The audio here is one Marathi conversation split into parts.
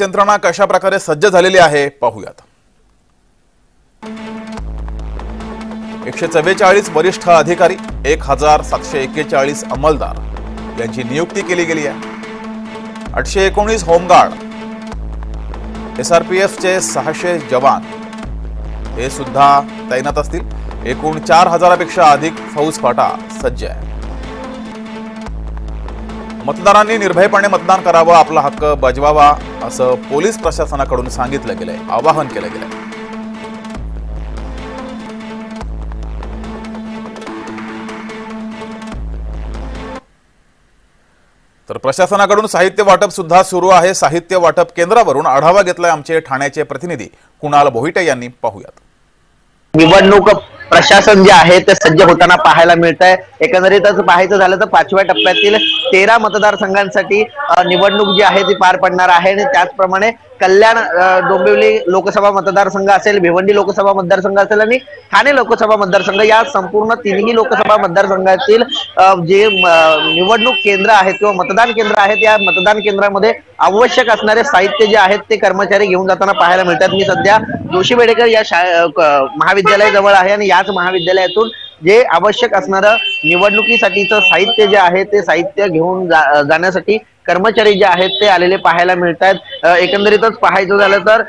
यंत्रणा कशा प्रकारे सज्ज झालेली आहे पाहूयात। 144 वरिष्ठ अधिकारी, 1741 अंमलदार यांची नियुक्ती केली गेली आहे। 819 होमगार्ड, SRPF चे 600 जवान हे सुद्धा तैनात असतील। एकूण 4000 पेक्षा अधिक फौज फाटा सज्ज आहे। मतदारांनी निर्भयपणे मतदान करावं, आपला हक्क बजवावा असं पोलीस प्रशासनाकडून सांगितलं गेलंय, आवाहन केलं गेलंय। तर प्रशासनाकडून साहित्य वाटप सुद्धा सुरू आहे। साहित्य वाटप केंद्रावरून आढावा घेतलाय आमचे ठाण्याचे प्रतिनिधी कुणाल बोहिटे यांनी। पाहूयात। निवडणूक प्रशासन जे आहे ते सज्ज होताना पाहायला मिळत आहे। एकंदरीतच पाहायचं झालं तर 5व्या टप्प्यातील 13 मतदारसंघांसाठी निवडणूक जी आहे ती पार पडणार आहे आणि त्याचप्रमाणे कल्याण डोंबिवली लोकसभा मतदारसंघ असेल, भिवंडी लोकसभा मतदारसंघ असेल आणि ठाणे लोकसभा मतदारसंघ या संपूर्ण तिन्ही लोकसभा मतदारसंघातील जे निवडणूक केंद्र आहेत किंवा मतदान केंद्र आहेत या मतदान केंद्रामध्ये आवश्यक असणारे साहित्य जे आहेत ते कर्मचारी घेऊन जाताना पाहायला मिळतात। मी सध्या जोशी बेडेकर या महाविद्यालयाजवळ आहे आणि याच महाविद्यालयातून जे आवश्यक असणारं निवडणुकीसाठीचं साहित्य जे आहे ते साहित्य घेऊन जाण्यासाठी कर्मचारी जे आहेत ते आलेले पाहायला मिळत आहेत। एकंदरीतच पाहायचं झालं तर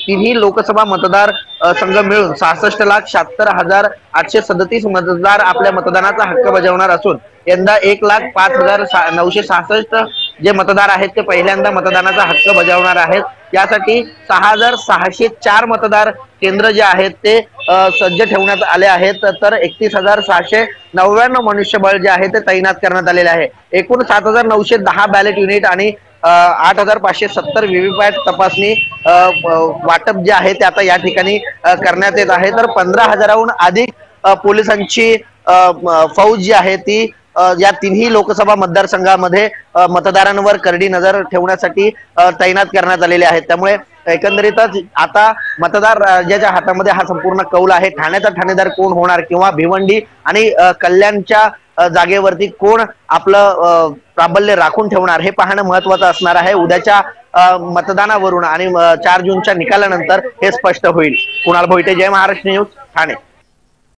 तिन्ही लोकसभा मतदार संघ मिळून 66,76,837 मतदार आपल्या मतदानाचा हक्क बजावणार असून यंदा 1,05,966 जे मतदार आहेत ते पहिल्यांदा मतदानाचा हक्क बजावणार आहेत। यासाठी 6,604 मतदार केंद्र जे आहेत ते सज्ज ठेवण्यात आले आहेत। तर 31,699 मनुष्यबळ जे आहे ते तैनात करण्यात आलेले आहे। एकूण 7,910 बॅलेट युनिट आणि 8,570 व्हीव्हीपॅट तपासणी वाटप जे आहे ते आता या ठिकाणी करण्यात येत आहे। तर 15,000हून अधिक पोलिसांची फौज जी आहे ती या तिन्ही लोकसभा मतदारसंघामध्ये मतदारांवर करडी नजर ठेवण्यासाठी तैनात करण्यात आलेले आहेत। त्यामुळे एकंदरीतच आता मतदार राज्याच्या हातामध्ये हा संपूर्ण कौल आहे। ठाण्याचा ठाणेदार कोण होणार किंवा भिवंडी आणि कल्याणच्या जागेवरती कोण आपलं प्राबल्य राखून ठेवणार हे पाहणं महत्त्वाचं असणार आहे। उद्याच्या मतदानावरून आणि 4 जूनच्या निकालानंतर हे स्पष्ट होईल। कुणाल बोहिटे, जय महाराष्ट्र न्यूज, ठाणे।